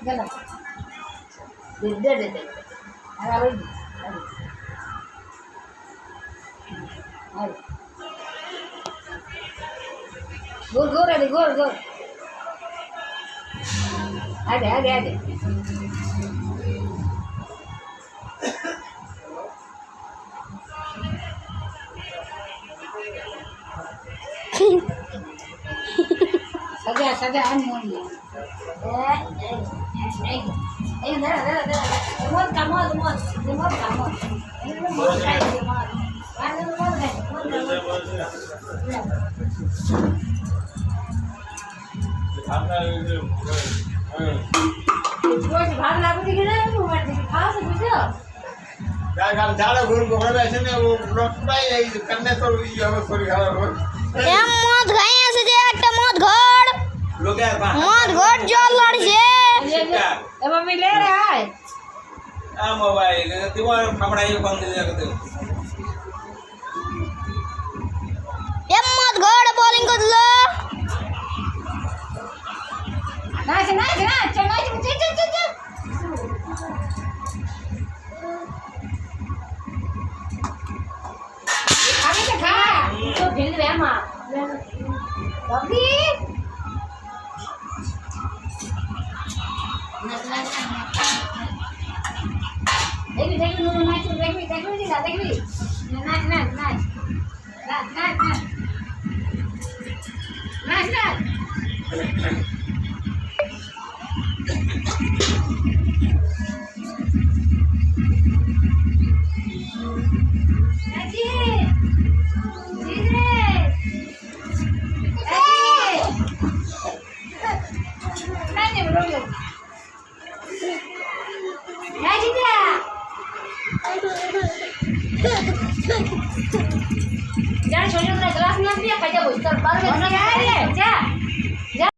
গেল দে দে দে আর ওই গোল গোল রে গোল গোল আগে আগে আগে सगळ्या आणून भाग लागू दे खाओ बुझो झाड़ घूर घोड़ा ऐसे ना वो करने तो सॉरी মদ খাই আছে যে একটা মদ ঘর মদ ঘর জল লড়ছে এবার মিলে রে আয় मोबाइल तुम्हारा पकड़ाई कौन दे सकते মদ ঘর বোলিং করলো নাইস নাইস নাইস চল নাইস চল চল চল চল আগে তো খা তো ফেল দে মা রবি দেখবি দেখবি নাইস দেখবি দেখবি দেখবি nice nice nice nice nice nice যারা ছোট ছোট গ্লাস নিয়ে আসবি খাইতে বসে তোর পারবে যা